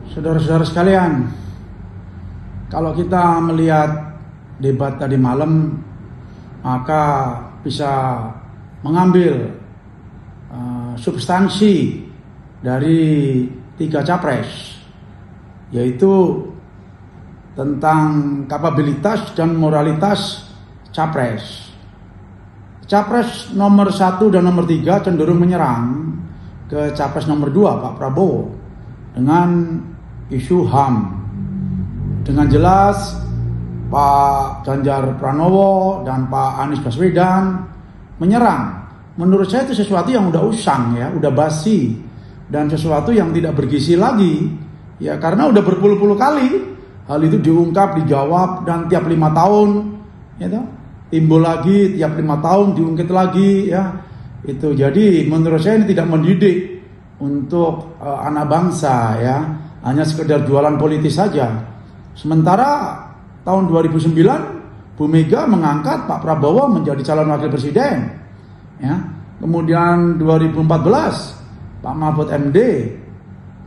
Saudara-saudara sekalian, kalau kita melihat debat tadi malam, maka bisa mengambil substansi dari 3 capres, yaitu tentang kapabilitas dan moralitas capres. Capres nomor 1 dan nomor 3 cenderung menyerang ke capres nomor 2, Pak Prabowo, dengan isu HAM. Dengan jelas Pak Ganjar Pranowo dan Pak Anies Baswedan menyerang. Menurut saya itu sesuatu yang udah usang ya, udah basi, dan sesuatu yang tidak bergizi lagi ya, karena udah berpuluh-puluh kali hal itu diungkap, dijawab, dan tiap 5 tahun ya, timbul lagi, tiap 5 tahun diungkit lagi ya. Itu jadi menurut saya ini tidak mendidik untuk anak bangsa ya, hanya sekedar jualan politis saja. Sementara tahun 2009 Bu Mega mengangkat Pak Prabowo menjadi calon wakil presiden ya. Kemudian 2014 Pak Mahfud MD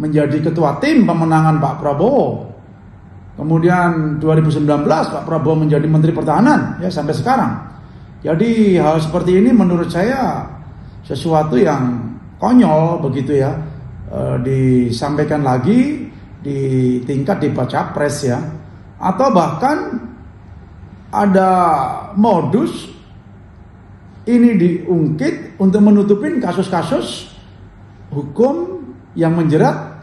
menjadi ketua tim pemenangan Pak Prabowo. Kemudian 2019 Pak Prabowo menjadi Menteri Pertahanan ya, sampai sekarang. Jadi hal seperti ini menurut saya sesuatu yang konyol begitu ya, disampaikan lagi di tingkat debat capres ya, atau bahkan ada modus ini diungkit untuk menutupin kasus-kasus hukum yang menjerat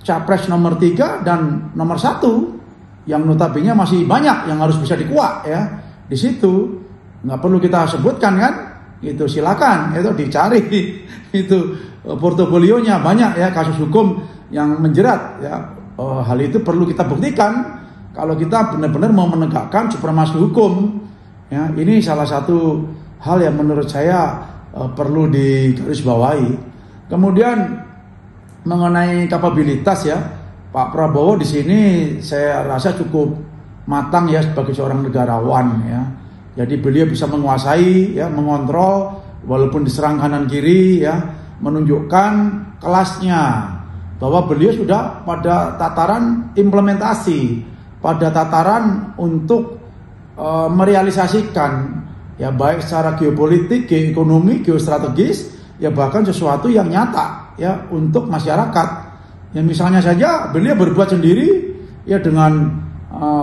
capres nomor 3 dan nomor 1 yang notabene masih banyak yang harus bisa dikuak ya. Di situ nggak perlu kita sebutkan kan, itu silakan itu dicari itu portofolionya banyak ya, kasus hukum yang menjerat ya. Hal itu perlu kita buktikan kalau kita benar-benar mau menegakkan supremasi hukum ya. Ini salah satu hal yang menurut saya perlu digarisbawahi. Kemudian mengenai kapabilitas ya, Pak Prabowo di sini saya rasa cukup matang ya sebagai seorang negarawan ya. Jadi beliau bisa menguasai ya, mengontrol walaupun diserang kanan kiri ya, menunjukkan kelasnya bahwa beliau sudah pada tataran implementasi, pada tataran untuk merealisasikan ya, baik secara geopolitik, geoekonomi, geostrategis ya, bahkan sesuatu yang nyata ya untuk masyarakat. Ya misalnya saja beliau berbuat sendiri ya, dengan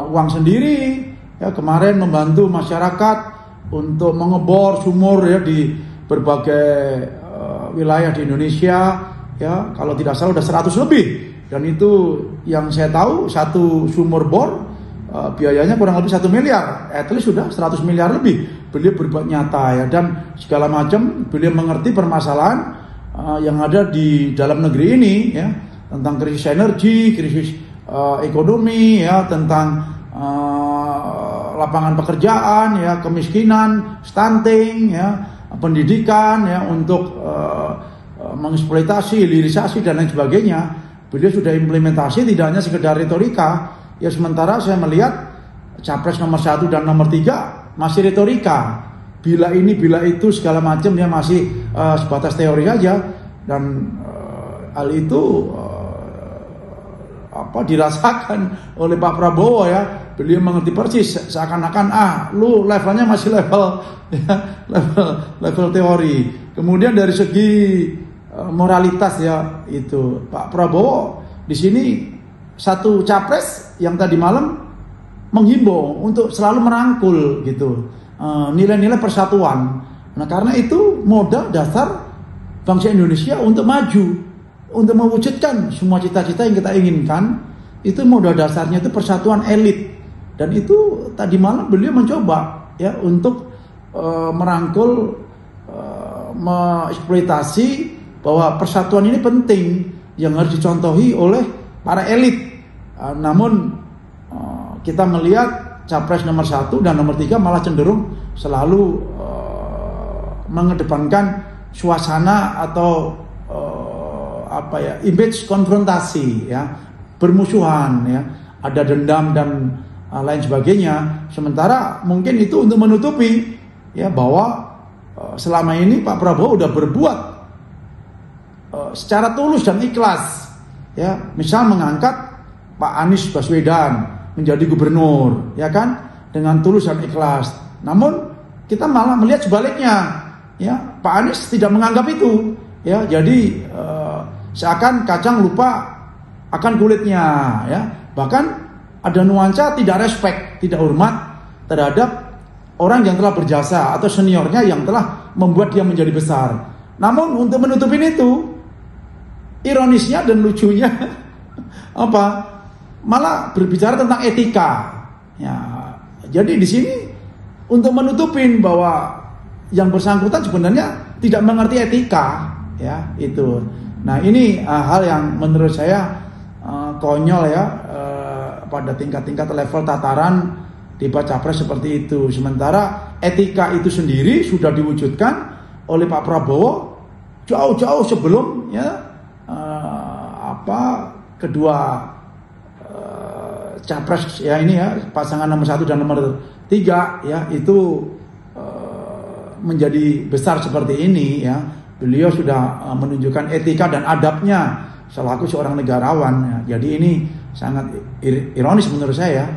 uang sendiri ya, kemarin membantu masyarakat untuk mengebor sumur ya di berbagai wilayah di Indonesia ya, kalau tidak salah udah 100 lebih, dan itu yang saya tahu satu sumur bor biayanya kurang lebih 1 miliar, at least sudah 100 miliar lebih. Beliau berbuat nyata ya, dan segala macam beliau mengerti permasalahan yang ada di dalam negeri ini ya, tentang krisis energi, krisis ekonomi ya, tentang lapangan pekerjaan ya, kemiskinan, stunting ya, pendidikan ya, untuk mengeksploitasi, hilirisasi dan lain sebagainya. Beliau sudah implementasi, tidak hanya sekedar retorika ya. Sementara saya melihat capres nomor 1 dan nomor 3 masih retorika, bila ini bila itu segala macam ya, masih sebatas teori aja. Dan hal itu dirasakan oleh Pak Prabowo ya. Beliau mengerti persis, seakan-akan lu levelnya masih level ya, level teori. Kemudian dari segi moralitas ya, itu Pak Prabowo di sini satu capres yang tadi malam menghimbau untuk selalu merangkul gitu nilai-nilai persatuan. Nah karena itu modal dasar bangsa Indonesia untuk maju, untuk mewujudkan semua cita-cita yang kita inginkan. Itu modal dasarnya itu persatuan elit, dan itu tadi malam beliau mencoba ya untuk merangkul, mengeksploitasi bahwa persatuan ini penting yang harus dicontohi oleh para elit. Namun kita melihat capres nomor 1 dan nomor 3 malah cenderung selalu mengedepankan suasana atau image konfrontasi ya, bermusuhan ya, ada dendam dan lain sebagainya. Sementara mungkin itu untuk menutupi ya bahwa selama ini Pak Prabowo udah berbuat secara tulus dan ikhlas ya, misal mengangkat Pak Anies Baswedan menjadi gubernur, ya kan, dengan tulus dan ikhlas. Namun kita malah melihat sebaliknya, ya, Pak Anies tidak menganggap itu, ya, jadi seakan kacang lupa akan kulitnya, ya. Bahkan ada nuansa tidak respect, tidak hormat terhadap orang yang telah berjasa atau seniornya yang telah membuat dia menjadi besar. Namun untuk menutupin itu, ironisnya dan lucunya apa? Malah berbicara tentang etika. Ya, jadi di sini untuk menutupin bahwa yang bersangkutan sebenarnya tidak mengerti etika, ya, itu. Nah, ini hal yang menurut saya konyol, ya, pada tingkat-tingkat level tataran debat capres seperti itu. Sementara etika itu sendiri sudah diwujudkan oleh Pak Prabowo jauh-jauh sebelum, ya, kedua capres, ya, ini, ya, pasangan nomor 1 dan nomor 3, ya, itu menjadi besar seperti ini, ya. Beliau sudah menunjukkan etika dan adabnya selaku seorang negarawan, ya. Jadi ini sangat ironis menurut saya.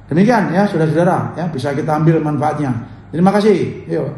Demikian, ya, saudara-saudara, ya, bisa kita ambil manfaatnya. Terima kasih. Yuk.